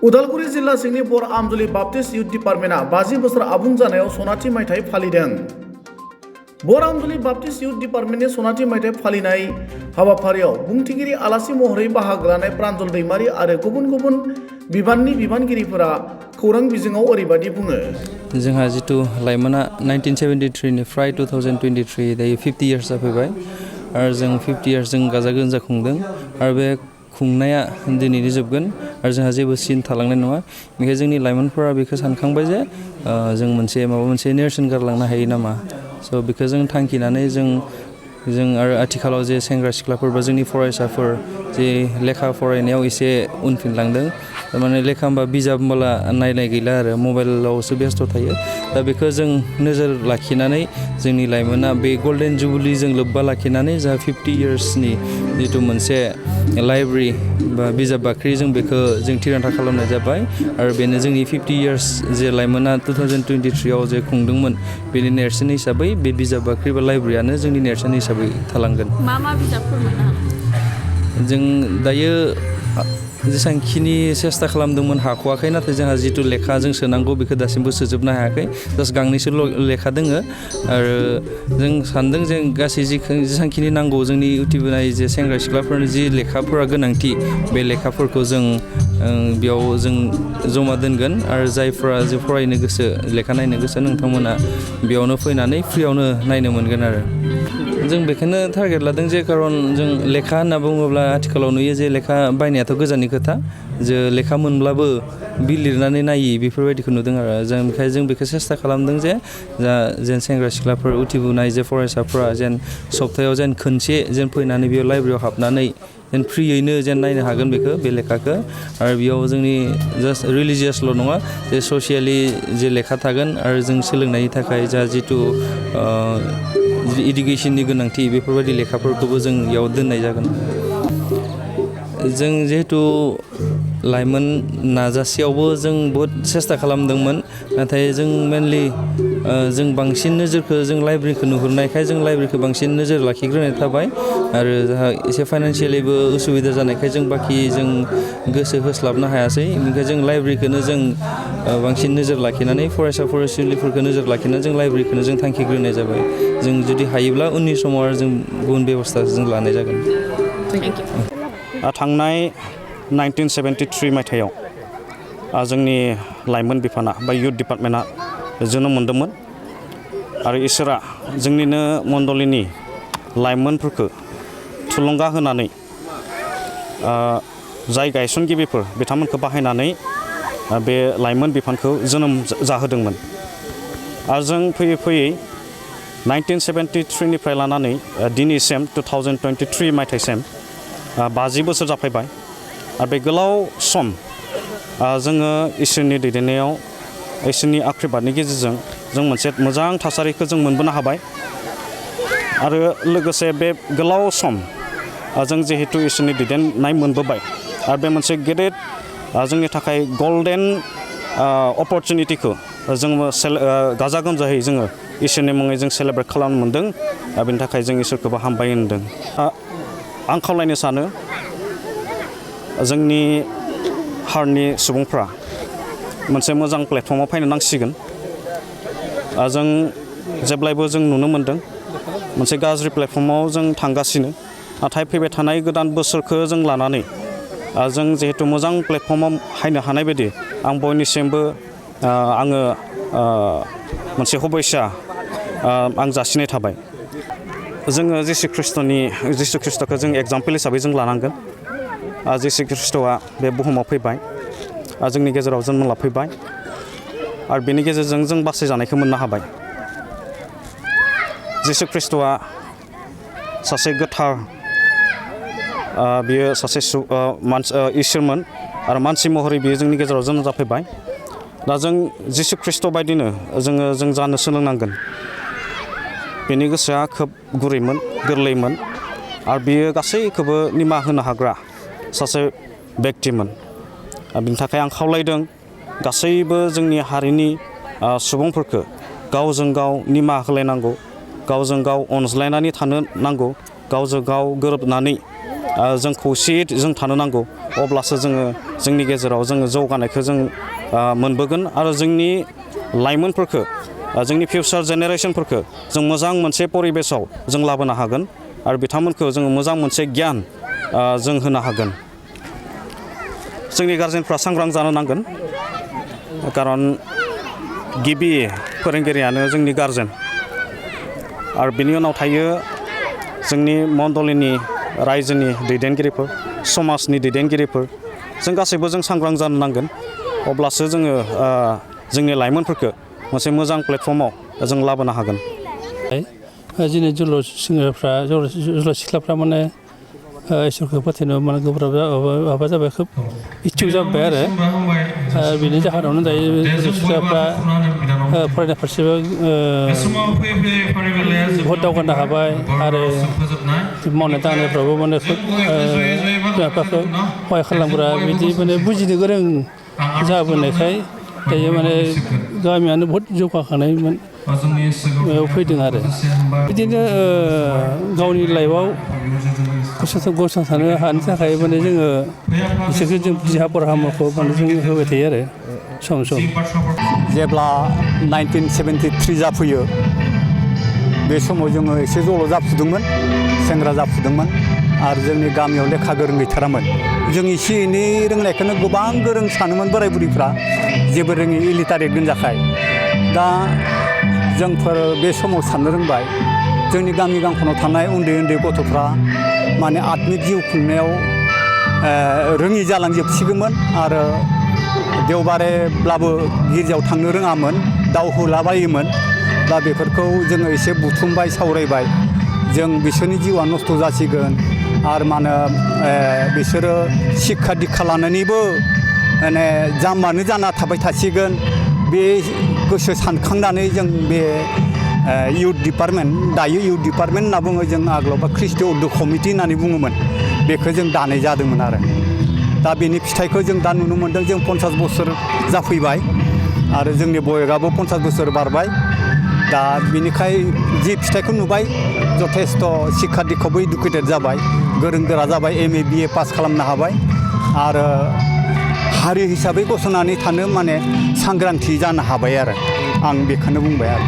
उदालगुरि जिल्ला सिंनि बरआमज Baptist youth डिपार्टमेन्टआ 50 बोसोर आबुं जानायाव सनाथि मायथाइ फालिदों। बरआमज बाप्टिस्ट युथ डिपार्टमेन्टनि सनाथि मायथाइ फालिनाय हाबाफारियाव बुंथिगिरि आलासि महरै बाहागो लानाय प्रान्जल दैमारि आरो गुबुन गुबुन बिबाननि बिबानगिरिफोरा खौरां बिजोङाव ओरैबायदि बुङो। जोंहा जितु लाइमोना 1973 निफ्राय 2023 दायो 50 इयार्स जाफैबाय आरो जों 50 इयार्स जों गाजा गोमजा खुंदों आरो बे खुंनाया दिनैनो जोबगोन आरो जोंहा जेबो सिन थालांनाय नङा। बेखायनो जोंनि लाइमोनफोरा बेखौ सानखांबाय जे जों माबा मोनसे नेरसोन गारलांनो हायो नामा। स' बेखौ जों थांखिनानै जों आरो आथिखालाव जे सेंग्रा सिख्लाफोर बा जोंनि फरायसाफोर जे लेखा फरायनायाव एसे उनफिनलांदों, थारमाने लेखा होनबा बिजाब होनबोला नायनाय गैला आरो मबाइलावसो बेस्थ' थायो। दा बेखौ जों नोजोर लाखिनानै जोंनि लाइमोना बे गल्डेन जुबलिजों लोब्बा लाखिनानै जा 50 इयार्सनि जितु मोनसे लाइब्रेरि बा बिजाब बाख्रि जों बेखौ जों थिरांथा खालामनाय जाबाय आरो बेनो जोंनि 50 इयार्स जे लाइमोना 2023 जे खुंदोंमोन बेनि नेरसोन हिसाबै बे बिजाब बाख्रि बा लाइब्रेरियानो जोंनि नेरसोन हिसाबै थालांगोन। मा बिजाबफोर मोननो हागोन? जों दायो जेसेबांखिनि सेस्था खालामदोंमोन हाख'वाखै, नाथाय जोंहा जितु लेखा जों सोनांगौ बेखौ दासिमबो सोजोबनो हायाखै। जास्ट गांनैसोल' लेखा दोङो आरो जों सानदों जे गासै जेसेबांखिनि नांगौ जोंनि उथिबोनाय जे सेंग्रा सिख्लाफोरनि जि लेखाफोरा गोनांथि बे लेखाफोरखौ जों बेयाव जों जमा दोनगोन आरो जायफोरा जे फरायनो गोसो लेखा नायनो गोसो नोंथांमोना बेयावनो फैनानै फ्रियावनो नायनो मोनगोन आरो जों बेखौनो टारगेट लादों जे खारन जों लेखा होनना बुङोब्ला आथिखालाव नुयो जे लेखा बायनायाथ' गोजाननि खोथा, जे लेखा मोनब्लाबो बिल लिरनानै नायि बेफोरबायदिखौ नुदों आरो ओंखायनो जों बेखौ सेस्था खालामदों जे जेन सेंग्रा सिख्लाफोर उथिबोनाय जे फरायसाफोरा जेन सप्तायाव जेन खनसे जेन फैनानै बेयाव लाइब्रेरियाव हाबनानै जेन फ्रियैनो जेन नायनो हागोन बेखौ बे लेखाखौ। आरो बेयाव जोंनि जास्ट रिलिजियासल' नङा जे ससियेलि जे लेखा थागोन आरो जों सोलोंनायनि थाखाय जा जितु इडुकेसननि गोनांथि बेफोरबायदि लेखाफोरखौबो जों बेयाव दोननाय जागोन। जों जिहेतु लाइमोन नाजासेयावबो जों बहुद सेस्था खालामदोंमोन, नाथाय जों मेनलि जों बांसिन नोजोरखौ जों लाइब्रेरिखौ नुहुरनायखाय जों लाइब्रेरिखौ बांसिन नोजोर लाखिग्रोनाय थाबाय आरो जोंहा एसे फाइनान्सियेलिबो उसुबिदा जानायखाय जों बाखि जों गोसो होस्लाबनो हायासै। बेनिखायनो जों लाइब्रेरिखौनो जों बांसिन नोजोर लाखिनानै फरायसा फरायसुलिफोरखौ नोजोर लाखिनानै जों लाइब्रेरिखौनो जों थांखिग्रोनाय जाबाय। जों जुदि हायोब्ला उननि समाव आरो जों गुबुन बेब'स्था जों लानाय जागोन। थांनाय 1973 मायथाइयाव जोंनि लाइमोन बिफाना बा युथ डिपार्टमेन्टआ जोनोम मोन्दोंमोन आरो इसोरा जोंनिनो मण्डलिनि लाइमोनफोरखौ थुलुंगा होनानै जाय गायसनगिरिफोर बिथांमोनखौ बाहायनानै बे लाइमोन बिफानखौ जोनोम जाहोदोंमोन। आरो जों फैयै फैयै 1973 निफ्राय लानानै दिनैसिम 2023 मायथाइसिम 50 बोसोर जाफैबाय आरो बे गोलाव सम जोङो इसोरनि दैदेननायाव इसोरनि आशीर्बादनि गेजेरजों जों मोनसे मोजां थासारिखौ जों मोनबोनो हाबाय आरो लोगोसे बे गोलाव सम जों जिहेतु इसोरनि दैदेननाय मोनबोबाय आरो बे मोनसे गेदेर जोंनि थाखाय गल्डेन अपरचुनिटिखौ जोङो गाजा गोमजायै जोङो इसोरनि मुङै जों सेलेब्रेट खालामनो मोन्दों। बेनि थाखाय जों इसोरखौबो हामबाय होनदों। आं खावलायनो सानो जोंनि हारनि सुबुंफ्रा मोनसे मोजां प्लेटफर्माव फैनो नांसिगोन। जों जेब्लायबो जों नुनो मोन्दों मोनसे गाज्रि प्लेटफर्माव जों थांगासिनो, नाथाय फैबाय थानाय गोदान बोसोरखौ जों लानानै जों जिहेतु मोजां प्लेटफर्माव हायनो हानाय बायदि आं बयनिसिमबो आङो मोनसे हुबैसा आं जासिनाय थाबाय। जोङो जिसु ख्रिस्ट'खौ जों एग्जाम्पोल हिसाबै जों लानांगोन। जिसु ख्रिस्ट'आ बे बुहुमाव फैबाय, जोंनि गेजेराव जोनोम लाफैबाय आरो बेनि गेजेरजों जों बासायजानायखौ मोननो हाबाय। जिसु ख्रिस्ट'आ सासे गोथार बियो सासे इसोरमोन आरो मानसि महरै बियो जोंनि गेजेराव जोनोम जाफैबाय। दा जों जिसु ख्रिस्ट' बायदिनो जों जानो सोलोंनांगोन। बेनि गोसोआ खोब गुरैमोन, गोरलैमोन आरो बियो गासैखौबो निमाहा होनो हाग्रा सासे बेक्तिमोन। बिनि थाखाय आं खावलायदों गासैबो जोंनि हारिनि सुबुंफोरखौ गावजों गाव निमाहा होलायनांगौ, गावजों गाव अनज्लायनानै थानो नांगौ, गावजों गाव गोरोबनानै जों खौसेयै जों थानो नांगौ अब्लासो जोङो जोंनि गेजेराव जोङो जौगानायखौ जों मोनबोगोन आरो जोंनि लाइमोनफोरखौ जोंनि फिउचार जेनेरेसनफोरखौ जों मोजां मोनसे परिबेसाव जों लाबोनो हागोन आरो बिथांमोनखौ जोङो मोजां मोनसे गियान जों होनो हागोन जोंनि गारजेनफ्रा सांग्रां जानो नांगोन खारन गिबि फोरोंगिरियानो जोंनि गारजेन आरो बिनि उनाव थायो जोंनि मण्डलिनि रायजोनि दैदेनगिरिफोर समाजनि दैदेनगिरिफोर जों गासैबो जों सांग्रां जानो नांगोन अब्लासो जोङो जोंनि लाइमोनफोरखौ मोनसे मोजां प्लेटफर्माव जों लाबोनो हागोन दिनै जोलुर सिख्लाफ्रा माने इसोरखौ फोथायनो माने गोब्राब माबा जाबाय खोब इच्छुक जाबाय आरो बेनि जाहोनावनो दायो सिख्लाफ्रा फरायनाय फारसेबो बहुद दावगानो हाबाय आरो मावनाय दांनायफ्रावबो माने खोब बिमा बिफाखौ सहाय खालामग्रा बिदि माने बुजिनो गोरों जाबोनायखाय दायो माने गामियानो बहुद जौगाखानायमोन फैदों आरो बिदिनो गावनि लाइफआव गसंथानो हानो थाखाय माने जोङो बिसोरखौ जों देहा परामर्खौ माने जों होबाय थायो आरो सम सम जेब्ला 1973 जाफैयो बे समाव जोङो एसे जल' जाफुदोंमोन सेंग्रा जाफुदोंमोन आरो जोंनि गामियाव लेखा गोरों गैथारामोन जों एसे एनै रोंनायखौनो गोबां गोरों सानोमोन बोराय बुरैफ्रा जेबो रोङि इलिटारेट गोनजाखाय दा जोंफोर बे समाव साननो रोंबाय जोंनि गामि गांखनाव थानाय उन्दै उन्दै गथ'फ्रा माने आत्मिक जिउ खुंनायाव रोङि जालांजोबसिगौमोन आरो देवबारेब्लाबो गिर्जायाव थांनो रोङामोन दाउ होलाबायोमोन दा बेफोरखौ जोङो एसे बुथुमबाय सावरायबाय जों बिसोरनि जिउआ नस्थ' जासिगोन आरो मा होनो बिसोरो शिक्षा दीक्षा लानानैबो माने जाम्बानो जाना थाबाय थासिगोन बे गोसो सानखांनानै जों बे इउथ डिपार्टमेन्ट दायो इउथ डिपार्टमेन्ट होनना बुङो जों आगोलावबा ख्रिस्टि उर्दु कमिटि होननानै बुङोमोन बेखौ जों दानाय जादोंमोन आरो दा बेनि फिथाइखौ जों दा नुनो मोन्दों जों 50 बोसोर जाफैबाय आरो जोंनि बयगाबो 50 बोसोर बारबाय दा बिनिखाय जि फिथाइखौ नुबाय जथेस्थ' शिक्षा दीक्षाबो इडुकेटेड जाबाय गोरों गोरा जाबाय MA BA पास खालामनो हाबाय आरो हारि हिसाबै गसंनानै थानो माने सांग्रांथि जानो हाबाय आरो आं बेखौनो बुंबाय आरो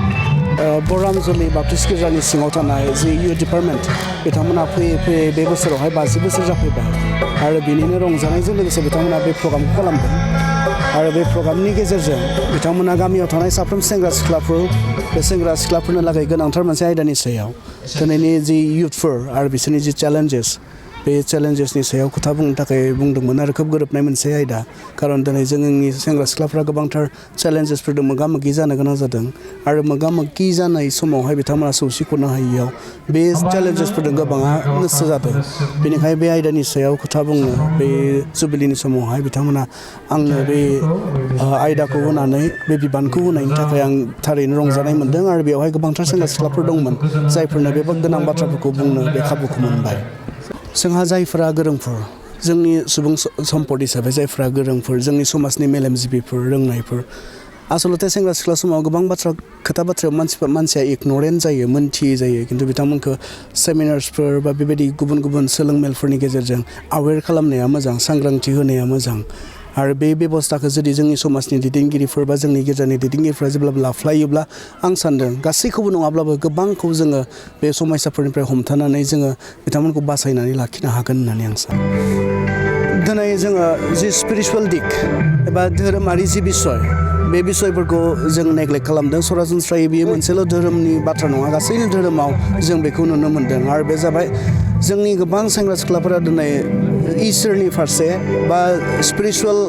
बरआमज बाप्टिस्ट गिर्जानि सिङाव थानाय जि इउथ डिपार्टमेन्ट बिथांमोना फैयै फैयै बे बोसोरावहाय 50 बोसोर जाफैबाय आरो बिनिनो रंजानायजों लोगोसे बिथांमोना बे प्रग्रामखौ खालामदों आरो बे प्रग्रामनि गेजेरजों बिथांमोना गामियाव थानाय साफ्रोम सेंग्रा सिख्लाफोर बे सेंग्रा सिख्लाफोरनो लागै गोनांथार मोनसे आयदानि सायाव दिनैनि जि इउथफोर आरो बिसोरनि जि चेलेन्जेस बे चेलेन्जेसनि सायाव खोथा बुंनो थाखाय बुंदोंमोन आरो खोब गोरोबनाय मोनसे आयदा खारन दिनै जोंनि सेंग्रा सिख्लाफ्रा गोबांथार चेलेन्जेसफोरजों मोगा मोगि जानो गोनां जादों आरो मोगा मोगि जानाय समावहाय बिथांमोना सौसिख'नो हायियाव बे चेलेन्जेसफोरजों गोबाङा गोसो जादों बेनिखायनो बे आयदानि सायाव खोथा बुंनो बे जुबिलिनि समावहाय बिथांमोना आंनो बे आयदाखौ होनानै बे बिबानखौ होनायनि थाखाय आं थारैनो रंजानाय मोन्दों आरो बेवहाय गोबांथार सेंग्रा सिख्लाफोर दंमोन जायफोरनो बे गोनां बाथ्राफोरखौ बुंनो बे खाबुखौ मोनबाय जोंहा जायफोरा गोरोंफोर जोंनि सुबुं सम्पद हिसाबै जायफोरा गोरोंफोर जोंनि समाजनि मेलेमजिबिफोर रोंनायफोर आसलते सेंग्रा सिख्ला समाव गोबां खोथा बाथ्रायाव मानसिया इगनरेन्ट जायो मोनथियै जायो खिन्थु बिथांमोनखौ सेमिनार्सफोर बा बेबायदि गुबुन गुबुन सोलोंमेलफोरनि गेजेरजों अवेर खालामनाया मोजां सांग्रांथि होनाया मोजां आरो बे बेबस्थाखौ जुदि जोंनि समाजनि दैदेनगिरिफोर बा जोंनि गिर्जानि दैदेनगिरिफोरा जेब्लाबो लाफ्लायोब्ला आं सान्दों गासैखौबो नङाब्लाबो गोबांखौ जोङो बे समस्याफोरनिफ्राय हमथानानै जोङो बिथांमोनखौ बासायनानै लाखिनो हागोन होननानै आं सानो दिनै जोङो जि स्पिरिचुवेल दिग एबा धोरोमारि जि बिसय बे बिसयफोरखौ जों नेग्लेक्ट खालामदों सरासनस्रायै बेयो मोनसेल' धोरोमनि बाथ्रा नङा गासैनो धोरोमाव जों बेखौ नुनो मोन्दों आरो बे जाबाय जोंनि गोबां सेंग्रा सिख्लाफोरा दिनै इसोरनि फारसे बा स्पिरिचुवेल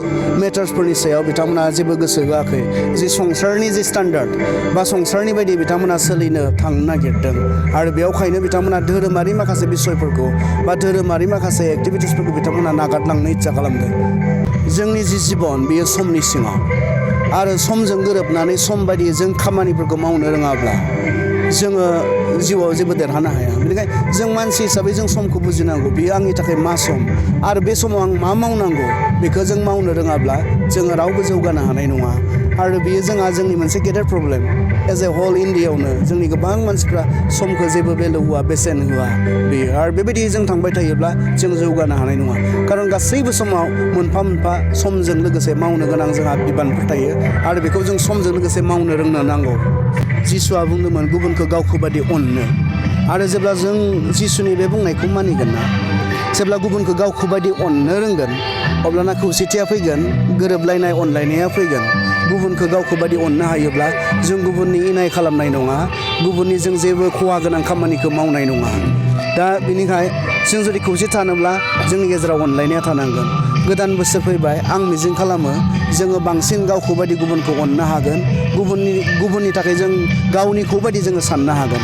मेटार्सफोरनि सायाव बिथांमोना जेबो गोसो होआखै जि संसारनि जि स्टान्डार्ड बा संसारनि बायदि बिथांमोना सोलिनो थांनो नागिरदों आरो बेयावखायनो बिथांमोना धोरोमारि माखासे बिसयफोरखौ बा धोरोमारि माखासे एक्टिभिटिसफोरखौ बिथांमोना नागारलांनो इच्ছা खालामदों जोंनि जि जिबन बेयो समनि सिङाव आरो समजों गोरोबनानै सम बायदियै जों खामानिफोरखौ मावनो रोङाब्ला जोङो जिउआव जेबो देरहानो हाया बेनिखायनो जों मानसि हिसाबै जों समखौ बुजिनांगौ बेयो आंनि थाखाय मा सम आरो बे समाव आं मा मावनांगौ बेखौ जों मावनो रोङाब्ला जोङो रावबो जौगानो हानाय नङा आरो बियो जोंनि मोनसे गेदेर प्रब्लेम एज ए होल इन्डियायावनो जोंनि गोबां मानसिफ्रा समखौ जेबो भेलु होआ बेसेन होआ बेयो आरो बेबायदि जों थांबाय थायोब्ला जों जौगानो हानाय नङा खारन गासैबो समाव मोनफा मोनफा समजों लोगोसे मावनो गोनां जोंहा बिबानफोर थायो आरो बेखौ जों समजों लोगोसे मावनो रोंनो नांगौ जिसुआ बुंदोंमोन गुबुनखौ गावखौ बादि अननो आरो जेब्ला जों जिसुनि बे बुंनायखौ मानिगोन ना जेब्ला गुबुनखौ गावखौ बायदि अननो रोंगोन अब्लाना खौसेथिया फैगोन गोरोबलायनाय अनलायनाया फैगोन गुबुनखौ गावखौ बायदि अननो हायोब्ला जों गुबुननि इनाय खालामनाय नङा गुबुननि जों जेबो खहा गोनां खामानिखौ मावनाय नङा दा बेनिखाय जों जुदि खौसे थानोब्ला जोंनि गेजेराव अनलायनाया थानांगोन गोदान बोसोर फैबाय आं मिजिं खालामो जोङो बांसिन गावखौ बायदि गुबुनखौ अननो हागोन गुबुननि थाखाय जों गावनिखौ बायदि जोङो साननो हागोन